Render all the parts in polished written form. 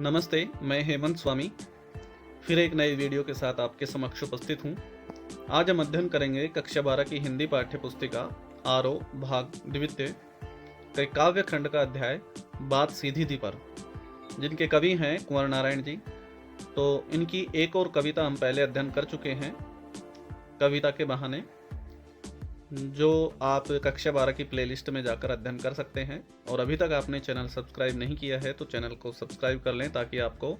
नमस्ते, मैं हेमंत स्वामी फिर एक नई वीडियो के साथ आपके समक्ष उपस्थित हूँ। आज हम अध्ययन करेंगे कक्षा 12 की हिंदी पाठ्य पुस्तिका आरोह भाग द्वितीय के काव्य खंड का अध्याय बात सीधी थी पर, जिनके कवि हैं कुंवर नारायण जी। तो इनकी एक और कविता हम पहले अध्ययन कर चुके हैं कविता के बहाने, जो आप कक्षा 12 की प्लेलिस्ट में जाकर अध्ययन कर सकते हैं। और अभी तक आपने चैनल सब्सक्राइब नहीं किया है तो चैनल को सब्सक्राइब कर लें ताकि आपको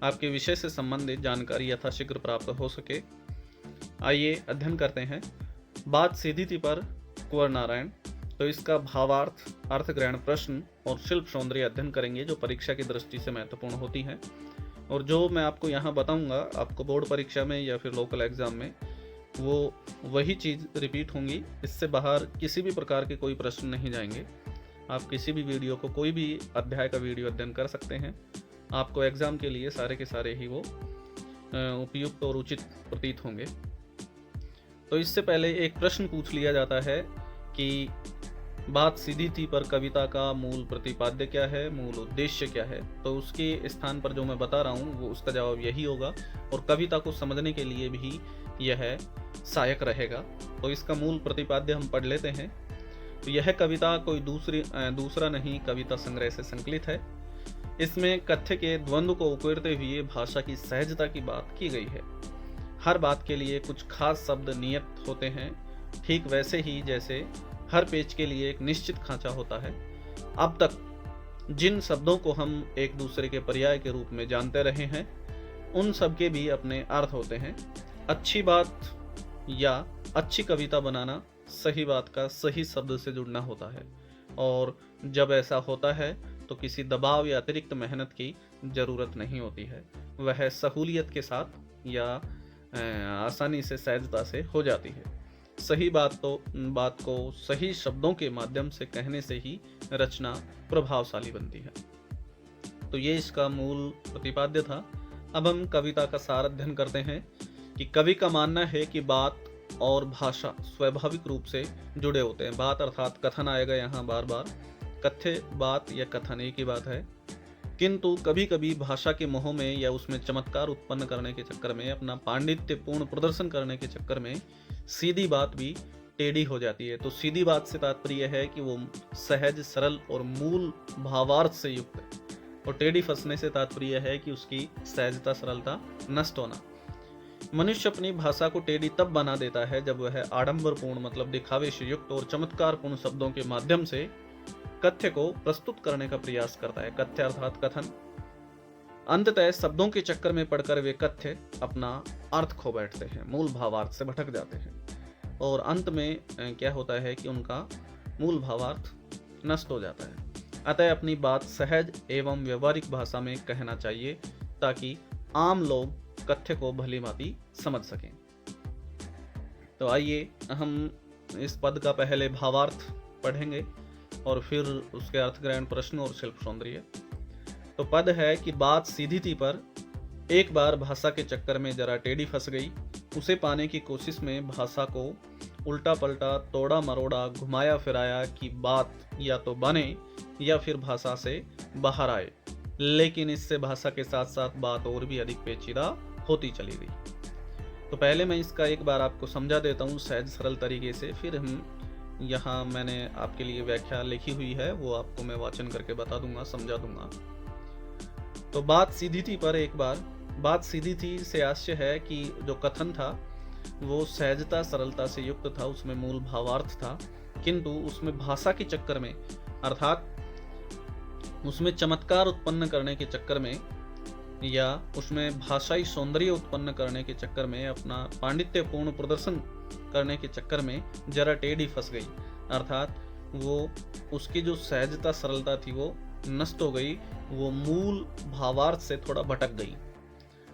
आपके विषय से संबंधित जानकारी यथाशीघ्र प्राप्त हो सके। आइए अध्ययन करते हैं। बात सीधी थी पर कुंवर नारायण। तो इसका भावार्थ, अर्थग्रहण प्रश्न और शिल्प सौंदर्य अध्ययन करेंगे, जो परीक्षा की दृष्टि से महत्वपूर्ण होती हैं। और जो मैं आपको यहाँ बताऊँगा, आपको बोर्ड परीक्षा में या फिर लोकल एग्जाम में वो वही चीज़ रिपीट होंगी। इससे बाहर किसी भी प्रकार के कोई प्रश्न नहीं जाएंगे। आप किसी भी वीडियो को, कोई भी अध्याय का वीडियो अध्ययन कर सकते हैं। आपको एग्ज़ाम के लिए सारे के सारे ही वो उपयुक्त और उचित प्रतीत होंगे। तो इससे पहले एक प्रश्न पूछ लिया जाता है कि बात सीधी थी पर कविता का मूल प्रतिपाद्य क्या है, मूल उद्देश्य क्या है। तो उसके स्थान पर जो मैं बता रहा हूँ वो उसका जवाब यही होगा, और कविता को समझने के लिए भी यह सहायक रहेगा। तो इसका मूल प्रतिपाद्य हम पढ़ लेते हैं। तो यह कविता कोई दूसरा नहीं, कविता संग्रह से संकलित है। इसमें कथ्य के द्वंद्व को उकेरते हुए भाषा की सहजता की बात की गई है। हर बात के लिए कुछ खास शब्द नियत होते हैं, ठीक वैसे ही जैसे हर पेज के लिए एक निश्चित खांचा होता है। अब तक जिन शब्दों को हम एक दूसरे के पर्याय के रूप में जानते रहे हैं, उन सब के भी अपने अर्थ होते हैं। अच्छी बात या अच्छी कविता बनाना सही बात का सही शब्द से जुड़ना होता है, और जब ऐसा होता है तो किसी दबाव या अतिरिक्त मेहनत की जरूरत नहीं होती है। वह सहूलियत के साथ या आसानी से, सहजता से हो जाती है। सही बात को सही शब्दों के माध्यम से कहने से ही रचना प्रभावशाली बनती है। तो ये इसका मूल प्रतिपाद्य था। अब हम कविता का सार अध्ययन करते हैं कि कवि का मानना है कि बात और भाषा स्वाभाविक रूप से जुड़े होते हैं। बात अर्थात कथन आएगा यहाँ बार बार। कथ्य, बात या कथन एक ही बात है, किंतु कभी कभी भाषा के मोह में या उसमें चमत्कार उत्पन्न करने के चक्कर में, अपना पांडित्यपूर्ण प्रदर्शन करने के चक्कर में सीधी बात भी टेढ़ी हो जाती है। तो सीधी बात से तात्पर्य है कि वो सहज, सरल और मूल भावार्थ से युक्त है, और टेढ़ी फंसने से तात्पर्य है कि उसकी सहजता, सरलता नष्ट होना। मनुष्य अपनी भाषा को टेढ़ी तब बना देता है जब वह आडंबरपूर्ण, मतलब दिखावे से युक्त और चमत्कारपूर्ण शब्दों के माध्यम से कथ्य को प्रस्तुत करने का प्रयास करता है। कथ्य अर्थात कथन। अंततः शब्दों के चक्कर में पड़कर वे कथ्य अपना अर्थ खो बैठते हैं, मूल भावार्थ से भटक जाते हैं, और अंत में क्या होता है कि उनका मूल भावार्थ नष्ट हो जाता है। अतः अपनी बात सहज एवं व्यवहारिक भाषा में कहना चाहिए ताकि आम लोग कथ्य को भली भांति समझ सकें। तो आइए हम इस पद का पहले भावार्थ पढ़ेंगे और फिर उसके अर्थग्रहण प्रश्न और शिल्प सौंदर्य। तो पद है कि बात सीधी थी पर एक बार भाषा के चक्कर में जरा टेढ़ी फंस गई। उसे पाने की कोशिश में भाषा को उल्टा पलटा, तोड़ा मरोड़ा, घुमाया फिराया कि बात या तो बने या फिर भाषा से बाहर आए, लेकिन इससे भाषा के साथ साथ बात और भी अधिक पेचीदा होती चली गई। तो पहले मैं इसका एक बार आपको समझा देता हूँ सहज सरल तरीके से, फिर हम यहाँ मैंने आपके लिए व्याख्या लिखी हुई है, वो आपको मैं वाचन करके बता दूंगा, समझा दूंगा। तो बात सीधी थी पर एक बार, बात सीधी थी से आशय है कि जो कथन था वो सहजता, सरलता से युक्त था, उसमें मूल भावार्थ था, किंतु उसमें भाषा के चक्कर में, अर्थात उसमें चमत्कार उत्पन्न करने के चक्कर में या उसमें भाषाई सौंदर्य उत्पन्न करने के चक्कर में, अपना पांडित्यपूर्ण प्रदर्शन करने के चक्कर में जरा टेढ़ी फंस गई। अर्थात वो उसकी जो सहजता, सरलता थी वो नष्ट हो गई, वो मूल भावार्थ से थोड़ा भटक गई।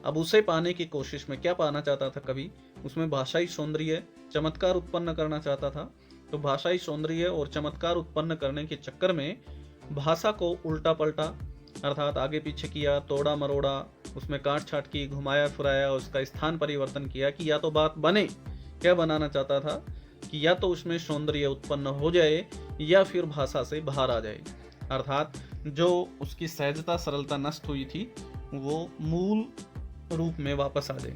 अब उसे पाने की कोशिश में क्या पाना चाहता था कवि? उसमें भाषाई सौंदर्य, चमत्कार उत्पन्न करना चाहता था। तो भाषाई सौंदर्य और चमत्कार उत्पन्न करने के चक्कर में भाषा को उल्टा पलटा, अर्थात आगे पीछे किया, तोड़ा मरोड़ा, उसमें काट छाट की, घुमाया फिराया, उसका स्थान परिवर्तन किया कि या तो बात बने, क्या बनाना चाहता था कि या तो उसमें सौंदर्य उत्पन्न हो जाए या फिर भाषा से बाहर आ जाए। अर्थात जो उसकी सहजता सरलता नष्ट हुई थी वो मूल रूप में वापस आ जाए।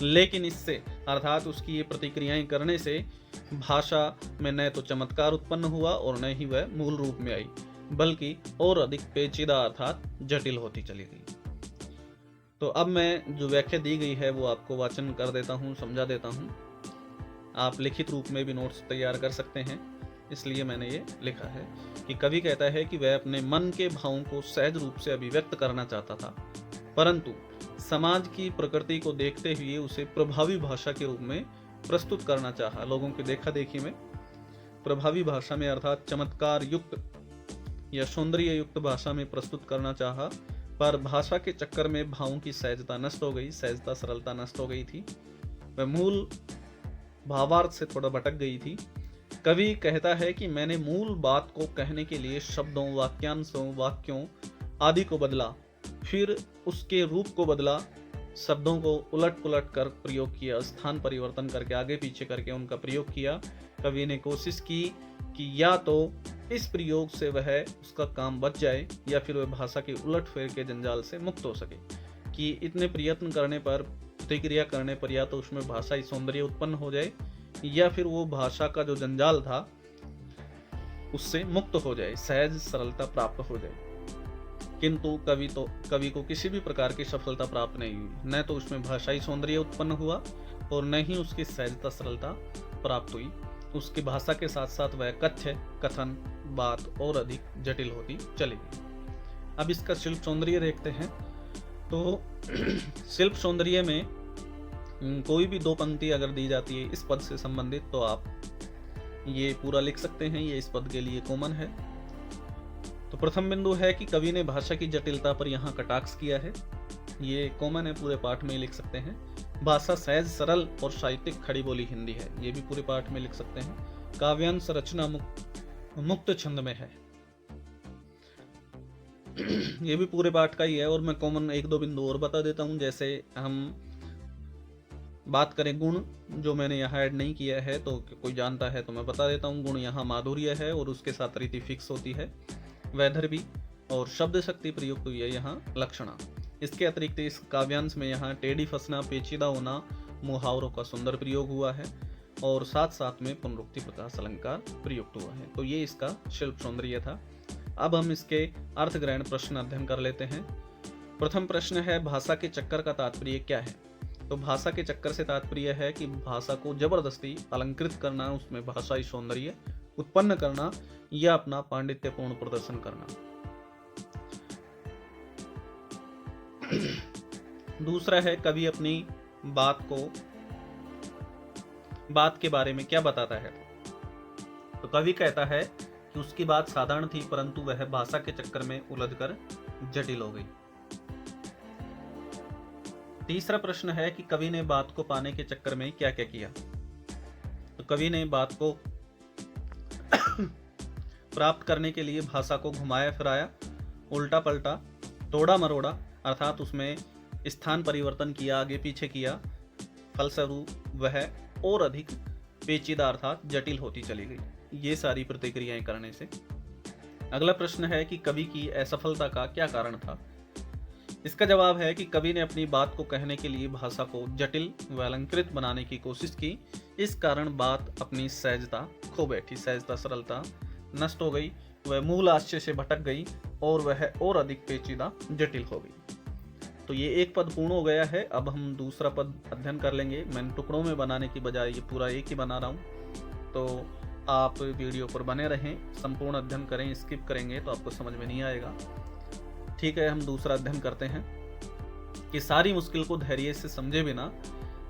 लेकिन इससे अर्थात उसकी ये प्रतिक्रियाएं करने से भाषा में न तो चमत्कार उत्पन्न हुआ और न ही वह मूल रूप में आई, बल्कि और अधिक पेचीदा अर्थात जटिल होती चली गई। तो अब मैं जो व्याख्या दी गई है वो आपको वाचन कर देता हूँ, समझा देता हूँ। आप लिखित रूप में भी नोट्स तैयार कर सकते हैं, इसलिए मैंने ये लिखा है कि कवि कहता है कि वह अपने मन के भावों को सहज रूप से अभिव्यक्त करना चाहता था, परंतु समाज की प्रकृति को देखते हुए उसे प्रभावी भाषा के रूप में प्रस्तुत करना चाहा। लोगों की देखा देखी में प्रभावी भाषा में अर्थात चमत्कार युक्त या सौंदर्य युक्त भाषा में प्रस्तुत करना चाहा, पर भाषा के चक्कर में भावों की सहजता नष्ट हो गई, सहजता सरलता नष्ट हो गई थी, वह मूल भावार्थ से थोड़ा भटक गई थी। कवि कहता है कि मैंने मूल बात को कहने के लिए शब्दों, वाक्यांशों, वाक्यों आदि को बदला, फिर उसके रूप को बदला, शब्दों को उलट पुलट कर प्रयोग किया, स्थान परिवर्तन करके आगे पीछे करके उनका प्रयोग किया। कवि ने कोशिश की कि या तो इस प्रयोग से वह उसका काम बच जाए या फिर वह भाषा के उलट फेर के जंजाल से मुक्त हो सके, कि इतने प्रयत्न करने पर, प्रतिक्रिया करने पर या तो उसमें भाषाई सौंदर्य उत्पन्न हो जाए या फिर वो भाषा का जो जंजाल था उससे मुक्त हो जाए, सहज सरलता प्राप्त हो जाए। किंतु कवि को किसी भी प्रकार की सफलता प्राप्त नहीं हुई, न तो उसमें भाषाई सौंदर्य उत्पन्न हुआ और न ही उसकी सहजता सरलता प्राप्त हुई। उसकी भाषा के साथ साथ वह कथ्य, कथन, बात और अधिक जटिल होती चली गई। अब इसका शिल्प सौंदर्य देखते हैं। तो शिल्प सौंदर्य में कोई भी दो पंक्ति अगर दी जाती है इस पद से संबंधित तो आप ये पूरा लिख सकते हैं, ये इस पद के लिए कॉमन है। तो प्रथम बिंदु है कि कवि ने भाषा की जटिलता पर यहाँ कटाक्ष किया है, ये कॉमन है, पूरे पाठ में लिख सकते हैं। भाषा सहज सरल और साहित्यिक खड़ी बोली हिंदी है, ये भी पूरे पाठ में लिख सकते हैं। काव्यांश रचना मुक्त छंद में है, ये भी पूरे पाठ का ही है। और मैं कॉमन एक दो बिंदु और बता देता हूँ। जैसे हम बात करें गुण, जो मैंने यहाँ ऐड नहीं किया है, तो कोई जानता है तो मैं बता देता हूँ। गुण यहाँ माधुर्य है और उसके साथ रीति फिक्स होती है, वैधर्भी, और शब्द शक्ति प्रयुक्त हुई है यहाँ लक्षणा। इसके अतिरिक्त इस काव्यांश में यहाँ टेढ़ी फंसना, पेचीदा होना, मुहावरों का सुंदर प्रयोग हुआ है और साथ साथ में पुनरुक्ति प्रकाश अलंकार प्रयुक्त हुआ है। तो ये इसका शिल्प सौंदर्य था। अब हम इसके अर्थ ग्रहण प्रश्न अध्ययन कर लेते हैं। प्रथम प्रश्न है, भाषा के चक्कर का तात्पर्य क्या है? तो भाषा के चक्कर से तात्पर्य है कि भाषा को जबरदस्ती अलंकृत करना, उसमें भाषाई सौंदर्य उत्पन्न करना या अपना पांडित्यपूर्ण प्रदर्शन करना। दूसरा है, कवि अपनी बात के बारे में क्या बताता है? तो कवि कहता है कि उसकी बात साधारण थी परंतु वह भाषा के चक्कर में उलझकर जटिल हो गई। तीसरा प्रश्न है कि कवि ने बात को पाने के चक्कर में क्या क्या किया? तो कवि ने बात को प्राप्त करने के लिए भाषा को घुमाया फिराया, उल्टा पलटा, तोड़ा मरोड़ा, अर्थात उसमें स्थान परिवर्तन किया, आगे पीछे किया, फलस्वरूप वह और अधिक पेचीदा अर्थात जटिल होती चली गई, ये सारी प्रतिक्रियाएं करने से। अगला प्रश्न है कि कवि की असफलता का क्या कारण था? इसका जवाब है कि कवि ने अपनी बात को कहने के लिए भाषा को जटिल व अलंकृत बनाने की कोशिश की, इस कारण बात अपनी सहजता खो बैठी, सहजता सरलता नष्ट हो गई, वह मूल आशय से भटक गई और वह और अधिक पेचीदा जटिल हो गई। तो ये एक पद पूर्ण हो गया है। अब हम दूसरा पद अध्ययन कर लेंगे। मैंने टुकड़ों में बनाने की बजाय ये पूरा एक ही बना रहा हूँ, तो आप वीडियो पर बने रहें, संपूर्ण अध्ययन करें। स्किप करेंगे तो आपको समझ में नहीं आएगा। ठीक है, हम दूसरा अध्ययन करते हैं कि सारी मुश्किल को धैर्य से समझे बिना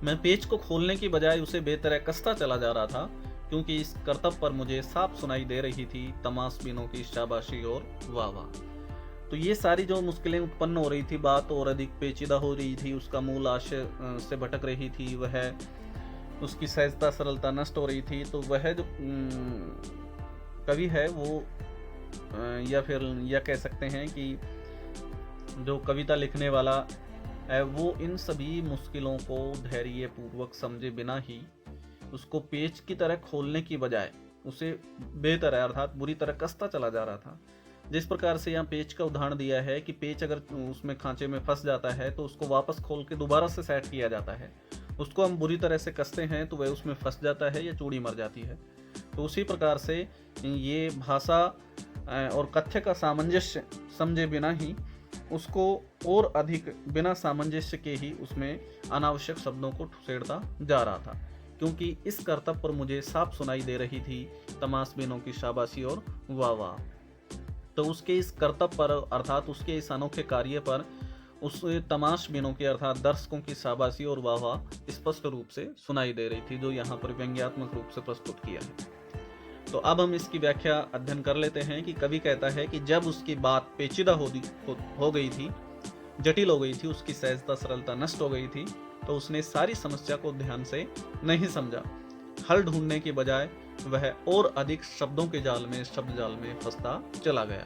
मैं पेज को खोलने की बजाय उसे बेतरह कसता चला जा रहा था, क्योंकि इस कर्तव्य पर मुझे साफ सुनाई दे रही थी तमाशबीनों की शाबाशी और वाह वाह। तो ये सारी जो मुश्किलें उत्पन्न हो रही थी, बात और अधिक पेचीदा हो रही थी, उसका मूल आशय से भटक रही थी, वह उसकी सहजता सरलता नष्ट हो रही थी। तो वह जो कवि है वो या फिर यह कह सकते हैं कि जो कविता लिखने वाला है वो इन सभी मुश्किलों को धैर्य पूर्वक समझे बिना ही उसको पेच की तरह खोलने की बजाय उसे बेतरह अर्थात बुरी तरह कसता चला जा रहा था, जिस प्रकार से यहाँ पेच का उदाहरण दिया है कि पेच अगर उसमें खांचे में फंस जाता है तो उसको वापस खोल के दोबारा से सेट किया जाता है। उसको हम बुरी तरह से कसते हैं तो वह उसमें फंस जाता है या चूड़ी मर जाती है। तो उसी प्रकार से ये भाषा और कथ्य का सामंजस्य समझे बिना ही उसको और अधिक बिना सामंजस्य के ही उसमें अनावश्यक शब्दों को ठुसेड़ता जा रहा था, क्योंकि इस कर्तव्य पर मुझे साफ सुनाई दे रही थी तमाशबीनों की शाबाशी और वाह वाह। तो उसके इस कर्तव्य पर अर्थात उसके इस अनोखे कार्य पर उस तमाशबीनों के अर्थात दर्शकों की शाबाशी और वाह वाह स्पष्ट रूप से सुनाई दे रही थी, जो यहाँ पर व्यंग्यात्मक रूप से प्रस्तुत किया है। तो अब हम इसकी व्याख्या अध्ययन कर लेते हैं कि कवि कहता है कि जब उसकी बात पेचीदा हो गई थी, जटिल हो गई थी, उसकी सहजता सरलता नष्ट हो गई थी, तो उसने सारी समस्या को ध्यान से नहीं समझा। हल ढूंढने के बजाय वह और अधिक शब्दों के जाल में शब्द जाल में फंसता चला गया।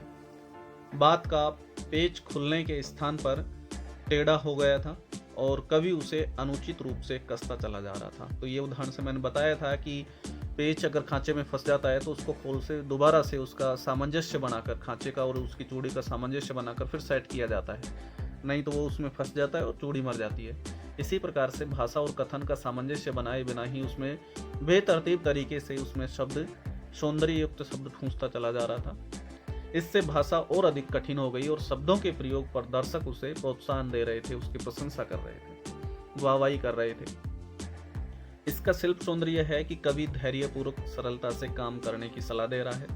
बात का पेच खुलने के स्थान पर टेढ़ा हो गया था और कवि उसे अनुचित रूप से कसता चला जा रहा था। तो ये उदाहरण से मैंने बताया था कि पेच अगर खांचे में फंस जाता है तो उसको खोल से दोबारा से उसका सामंजस्य बनाकर, खांचे का और उसकी चूड़ी का सामंजस्य बनाकर फिर सेट किया जाता है, नहीं तो वो उसमें फंस जाता है और चूड़ी मर जाती है। इसी प्रकार से भाषा और कथन का सामंजस्य बनाए बिना ही उसमें बेतरतीब तरीके से उसमें शब्द सौंदर्य युक्त शब्द ठूंसता चला जा रहा था। इससे भाषा और अधिक कठिन हो गई और शब्दों के प्रयोग पर दर्शक उसे प्रोत्साहन दे रहे थे, उसकी प्रशंसा कर रहे थे, वाहवाही कर रहे थे। इसका शिल्प सौंदर्य है कि कवि धैर्यपूर्वक सरलता से काम करने की सलाह दे रहा है।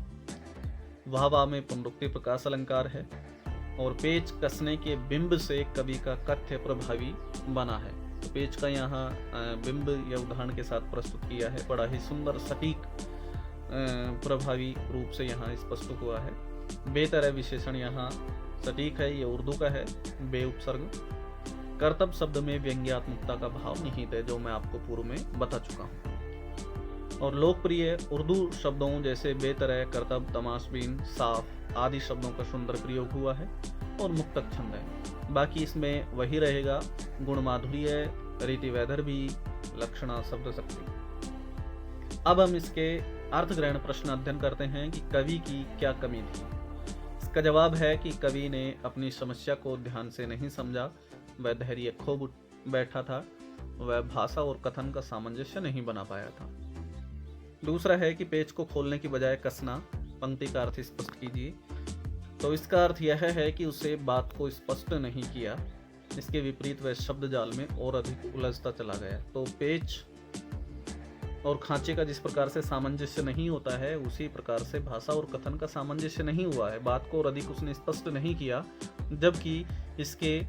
वाह वाह में पुनरुक्ति प्रकाश अलंकार है और पेच कसने के बिंब से कवि का कथ्य प्रभावी बना है। तो पेच का यहाँ बिंब या उदाहरण के साथ प्रस्तुत किया है, बड़ा ही सुंदर सटीक प्रभावी रूप से यहाँ स्पष्ट हुआ है। बेतरह विशेषण यहाँ सटीक है, ये उर्दू का है। बे उपसर्ग कर्तव्य शब्द में व्यंग्यात्मकता का भाव निहित है, जो मैं आपको पूर्व में बता चुका हूँ। और लोकप्रिय उर्दू शब्दों जैसे बेतरह, कर्तव्य, तमाशबीन, साफ आदि शब्दों का सुंदर प्रयोग हुआ है और मुक्तक छंद है। बाकी इसमें वही रहेगा, गुण माधुर्य, रीति वैदर्भी, लक्षणा, शब्द शक्ति। अब हम इसके अर्थग्रहण प्रश्न अध्ययन करते हैं कि कवि की क्या कमी थी। इसका जवाब है कि कवि ने अपनी समस्या को ध्यान से नहीं समझा, वह धैर्य खो बैठा था, वह भाषा और कथन का सामंजस्य नहीं बना पाया था। दूसरा है कि पेच को खोलने की बजाय कसना। पंक्ति का अर्थ स्पष्ट कीजिए। तो इसका अर्थ यह है कि उसे बात को स्पष्ट नहीं किया, इसके विपरीत वह शब्द जाल में और अधिक उलझता चला गया। तो पेच और खांचे का जिस प्रकार से सामंजस्य नहीं होता है, उसी प्रकार से भाषा और कथन का सामंजस्य नहीं हुआ है। बात को और अधिक उसने स्पष्ट नहीं किया, जबकि इसके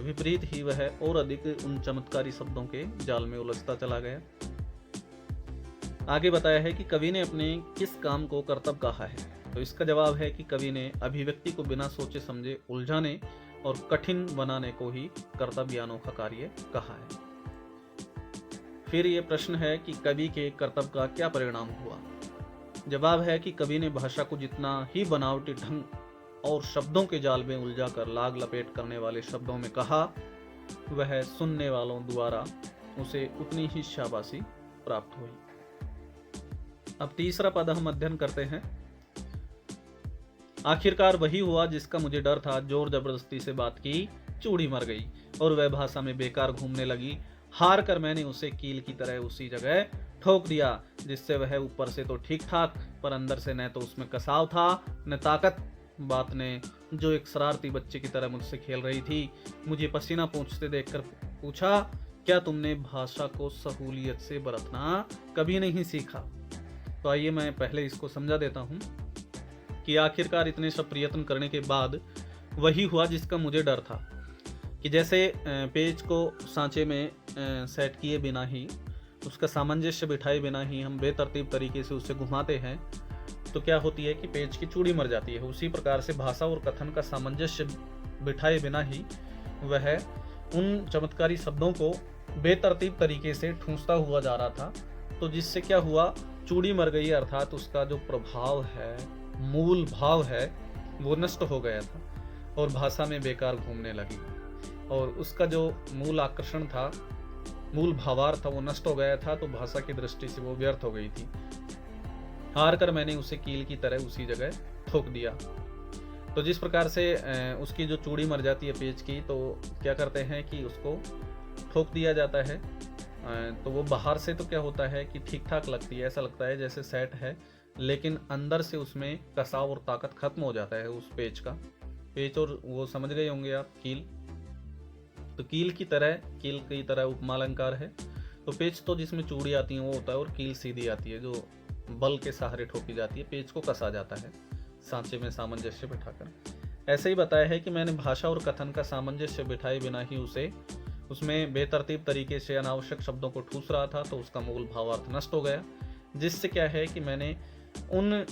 विपरीत ही वह और अधिक उन चमत्कारी शब्दों के जाल में उलझता चला गया। आगे बताया है कि कवि ने अपने किस काम को कर्तव्य कहा है। तो इसका जवाब है कि कवि ने अभिव्यक्ति को बिना सोचे समझे उलझाने और कठिन बनाने को ही कर्तव्य अनोखा कार्य कहा है। फिर ये प्रश्न है कि कवि के कर्तव्य का क्या परिणाम हुआ। जवाब है कि कवि ने भाषा को जितना ही बनावटी ढंग और शब्दों के जाल में उलझाकर लाग लपेट करने वाले शब्दों में कहा, वह सुनने वालों द्वारा उसे उतनी ही शाबाशी प्राप्त हुई। अब तीसरा पद हम अध्ययन करते हैं। आखिरकार वही हुआ जिसका मुझे डर था, जोर जबरदस्ती से बात की, चूड़ी मर गई और वह भाषा में बेकार घूमने लगी। हार कर मैंने उसे कील की तरह उसी जगह ठोक दिया, जिससे वह ऊपर से तो ठीक ठाक पर अंदर से न तो उसमें कसाव था न ताकत। बात ने, जो एक शरारती बच्चे की तरह मुझसे खेल रही थी, मुझे पसीना पोंछते देखकर पूछा, क्या तुमने भाषा को सहूलियत से बरतना कभी नहीं सीखा। तो आइए मैं पहले इसको समझा देता हूँ कि आखिरकार इतने सब प्रयत्न करने के बाद वही हुआ जिसका मुझे डर था। कि जैसे पेज को सांचे में सेट किए बिना ही, उसका सामंजस्य बिठाए बिना ही हम बेतरतीब तरीके से उसे घुमाते हैं, तो क्या होती है कि पेज की चूड़ी मर जाती है। उसी प्रकार से भाषा और कथन का सामंजस्य बिठाए बिना ही वह उन चमत्कारी शब्दों को बेतरतीब तरीके से ठूंसता हुआ जा रहा था। तो जिससे क्या हुआ, चूड़ी मर गई, अर्थात उसका जो प्रभाव है, मूल भाव है, वो नष्ट हो गया था और भाषा में बेकार घूमने लगी और उसका जो मूल आकर्षण था, मूल भावार्थ था, वो नष्ट हो गया था। तो भाषा की दृष्टि से वो व्यर्थ हो गई थी। हार कर मैंने उसे कील की तरह उसी जगह ठोक दिया। तो जिस प्रकार से उसकी जो चूड़ी मर जाती है पेच की, तो क्या करते हैं कि उसको ठोक दिया जाता है। तो वो बाहर से तो क्या होता है कि ठीक ठाक लगती है, ऐसा लगता है जैसे सेट है, लेकिन अंदर से उसमें कसाव और ताकत खत्म हो जाता है उस पेच का। पेच, और वो समझ गए होंगे आप, कील। तो कील की तरह उपमालंकार है। तो पेच तो जिसमें चूड़ी आती है वो होता है, और कील सीधी आती है जो बल के सहारे ठोकी जाती है। पेच को कसा जाता है सांचे में सामंजस्य बिठाकर। ऐसे ही बताया है कि मैंने भाषा और कथन का सामंजस्य बिठाए बिना ही उसमें बेतरतीब तरीके से अनावश्यक शब्दों को ठूस रहा था, तो उसका मूल भावार्थ नष्ट हो गया। जिससे क्या है कि मैंने उन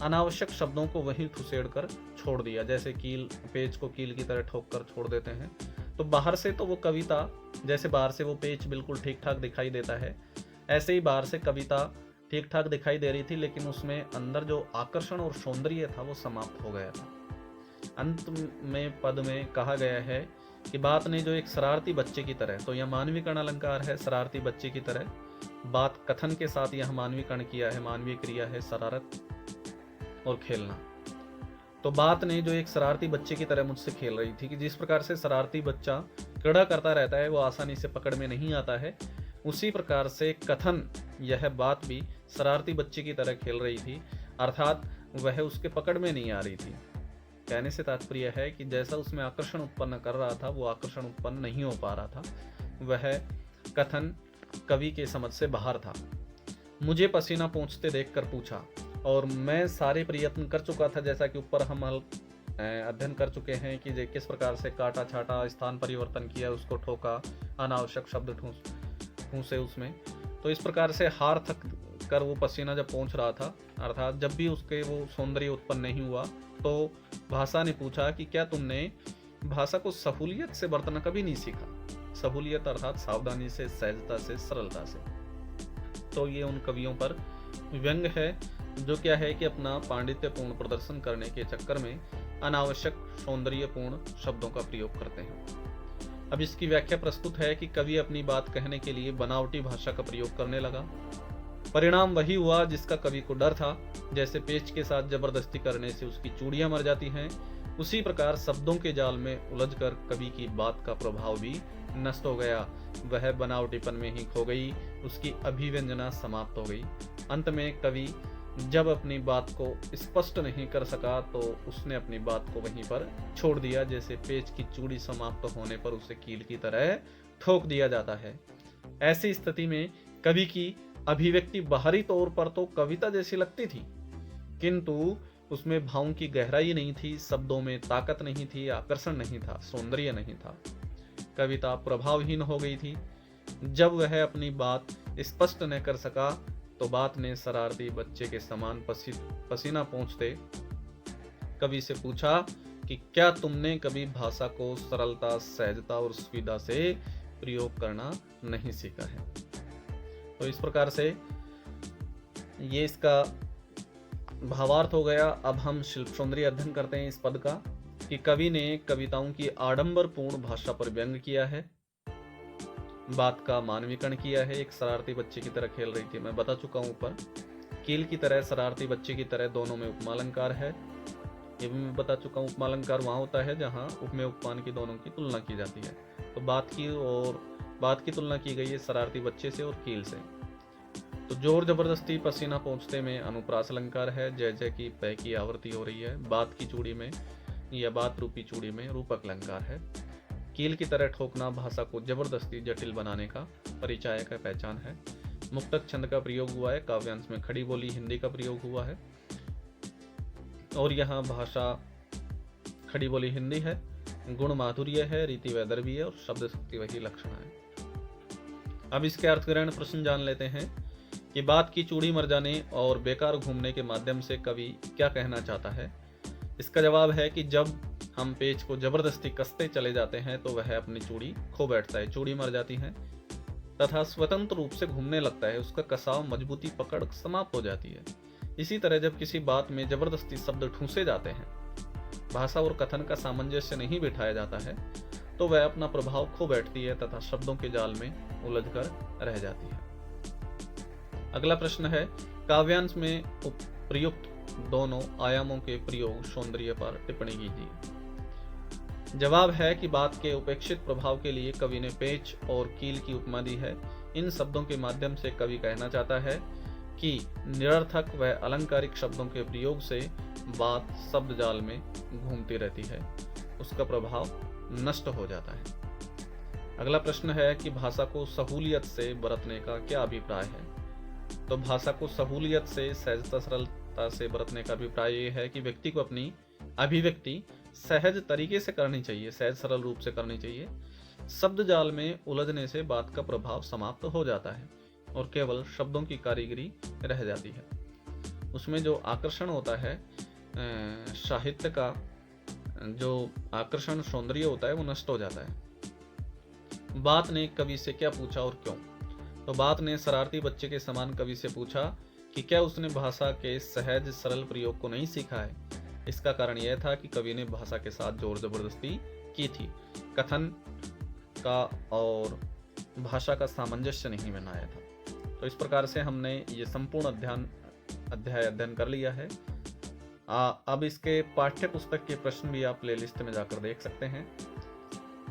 अनावश्यक शब्दों को वहीं ठुसेड़ कर छोड़ दिया, जैसे कील, पेच को कील की तरह ठोक कर छोड़ देते हैं। तो बाहर से तो वो कविता, जैसे बाहर से वो पेच बिल्कुल ठीक ठाक दिखाई देता है, ऐसे ही बाहर से कविता ठीक ठाक दिखाई दे रही थी, लेकिन उसमें अंदर जो आकर्षण और सौंदर्य था वो समाप्त हो गया था। अंत में पद में कहा गया है कि बात ने जो एक शरारती बच्चे की तरह, तो यह मानवीय कर्ण अलंकार है, शरारती बच्चे की तरह। बात कथन के साथ यह मानवीय कर्ण किया है, मानवीय क्रिया है शरारत और खेलना। तो बात ने जो एक शरारती बच्चे की तरह मुझसे खेल रही थी, कि जिस प्रकार से शरारती बच्चा क्रड़ा करता रहता है, वो आसानी से पकड़ में नहीं आता है, उसी प्रकार से कथन, यह बात भी शरारती बच्चे की तरह खेल रही थी, अर्थात वह उसके पकड़ में नहीं आ रही थी। कहने से तात्पर्य है कि जैसा उसमें आकर्षण उत्पन्न कर रहा था, वो आकर्षण उत्पन्न नहीं हो पा रहा था, वह कथन कवि के समझ से बाहर था। मुझे पसीना पोंछते देखकर पूछा, और मैं सारे प्रयत्न कर चुका था, जैसा कि ऊपर हम अध्ययन कर चुके हैं कि किस प्रकार से काटा छाटा, स्थान परिवर्तन किया, उसको ठोका, अनावश्यक शब्द ठूंसे उसमें। तो इस प्रकार से हार थक कर वो पसीना जब पहुंच रहा था, अर्थात जब भी उसके वो सौंदर्य उत्पन्न नहीं हुआ, तो भाषा ने पूछा कि क्या तुमने भाषा को सहूलियत से बरतना कभी नहीं सीखा। सहूलियत अर्थात सावधानी से, सहजता से, सरलता से। तो ये उन कवियों पर व्यंग है जो क्या है कि अपना पांडित्यपूर्ण प्रदर्शन करने के चक्कर में अनावश्यक सौंदर्यपूर्ण शब्दों का प्रयोग करते हैं। अब इसकी व्याख्या प्रस्तुत है कि कवि अपनी बात कहने के लिए बनावटी भाषा का प्रयोग करने लगा। परिणाम वही हुआ जिसका कवि को डर था। जैसे पेच के साथ जबरदस्ती करने से उसकी चूड़ियां मर जाती हैं, उसी प्रकार शब्दों के जाल में उलझकर कवि की बात का प्रभाव भी नष्ट हो गया। वह बनावटीपन में ही खो गई, उसकी अभिव्यंजना समाप्त हो गई। अंत में कवि जब अपनी बात को स्पष्ट नहीं कर सका, तो उसने अपनी बात को वहीं पर छोड़ दिया, जैसे पेच की चूड़ी समाप्त होने पर उसे कील की तरह ठोक दिया जाता है। ऐसी स्थिति में कवि की अभिव्यक्ति बाहरी तौर पर तो कविता जैसी लगती थी, किंतु उसमें भावों की गहराई नहीं थी, शब्दों में ताकत नहीं थी, आकर्षण नहीं था, सौंदर्य नहीं था। कविता प्रभावहीन हो गई थी। जब वह अपनी बात स्पष्ट न कर सका, तो बात ने शरारती बच्चे के समान पसीना पोंछते कवि से पूछा कि क्या तुमने कभी भाषा को सरलता, सहजता और सुविधा से प्रयोग करना नहीं सीखा है। तो इस प्रकार से ये इसका भावार्थ हो गया। अब हम शिल्प सौंदर्य अध्ययन करते हैं इस पद का, कि कवि ने कविताओं की आडंबरपूर्ण भाषा पर व्यंग किया है, बात का मानवीकरण किया है। एक शरारती बच्चे की तरह खेल रही थी, मैं बता चुका हूं ऊपर। कील की तरह, शरारती बच्चे की तरह, दोनों में उपमालंकार है, ये भी मैं बता चुका हूँ। उपमालंकार वहां होता है जहां उपमेय उपमान की दोनों की तुलना की जाती है। तो बात की तुलना की गई है शरारती बच्चे से और कील से। तो जोर जबरदस्ती पसीना पहुंचते में अनुप्रास अलंकार है, जय जय की पै की आवृत्ति हो रही है। बात की चूड़ी में या बात रूपी चूड़ी में रूपक अलंकार है। कील की तरह ठोकना भाषा को जबरदस्ती जटिल बनाने का परिचायक है, पहचान है। मुक्तक छंद का प्रयोग हुआ है, काव्यांश में खड़ी बोली हिंदी का प्रयोग हुआ है, और यहाँ भाषा खड़ी बोली हिंदी है, गुण माधुर्य है, रीति वैदर्भी है, और शब्द शक्ति वही लक्षण है। अब इसके अर्थग्रहण प्रश्न जान लेते हैं कि बात की चूड़ी मर जाने और बेकार घूमने के माध्यम से कवि क्या कहना चाहता है। इसका जवाब है कि जब हम पेच को जबरदस्ती कसते चले जाते हैं, तो वह अपनी चूड़ी खो बैठता है, चूड़ी मर जाती है तथा स्वतंत्र रूप से घूमने लगता है, उसका कसाव, मजबूती, पकड़ समाप्त हो जाती है। इसी तरह जब किसी बात में जबरदस्ती शब्द ठूंसे जाते हैं, भाषा और कथन का सामंजस्य नहीं बिठाया जाता है, तो वह अपना प्रभाव खो बैठती है तथा शब्दों के जाल में उलझकर रह जाती है। अगला प्रश्न है, काव्यांश में प्रयुक्त दोनों आयामों के प्रयोग सौंदर्य पर टिप्पणी कीजिए। जवाब है कि बात के उपेक्षित प्रभाव के लिए कवि ने पेच और कील की उपमा दी है। इन शब्दों के माध्यम से कवि कहना चाहता है कि निरर्थक व अलंकारिक शब्दों के प्रयोग से बात शब्द जाल में घूमती रहती है, उसका प्रभाव नष्ट हो जाता है। अगला प्रश्न है कि भाषा को सहूलियत से बरतने का क्या अभिप्राय है। तो भाषा को सहूलियत से, सहजता, सरलता से बरतने का अभिप्राय ये है कि व्यक्ति को अपनी अभिव्यक्ति सहज तरीके से करनी चाहिए, सहज सरल रूप से करनी चाहिए। शब्द जाल में उलझने से बात का प्रभाव समाप्त हो जाता है और केवल शब्दों की कारीगरी रह जाती है। उसमें जो आकर्षण होता है, साहित्य का जो आकर्षण सौंदर्य होता है वो नष्ट हो जाता है। बात ने कवि से क्या पूछा और क्यों। तो बात ने शरारती बच्चे के समान कवि से पूछा कि क्या उसने भाषा के सहज सरल प्रयोग को नहीं सीखा है। इसका कारण यह था कि कवि ने भाषा के साथ जोर जबरदस्ती की थी, कथन का और भाषा का सामंजस्य नहीं बनाया था। तो इस प्रकार से हमने ये संपूर्ण अध्याय अध्ययन कर लिया है। अब इसके पाठ्य पुस्तक के प्रश्न भी आप प्लेलिस्ट में जाकर देख सकते हैं।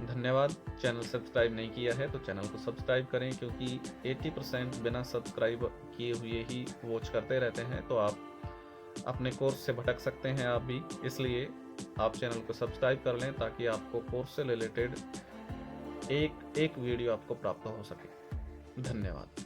धन्यवाद। चैनल सब्सक्राइब नहीं किया है तो चैनल को सब्सक्राइब करें, क्योंकि 80% बिना सब्सक्राइब किए हुए ही वॉच करते रहते हैं, तो आप अपने कोर्स से भटक सकते हैं आप भी। इसलिए आप चैनल को सब्सक्राइब कर लें ताकि आपको कोर्स से रिलेटेड एक वीडियो आपको प्राप्त हो सके। धन्यवाद।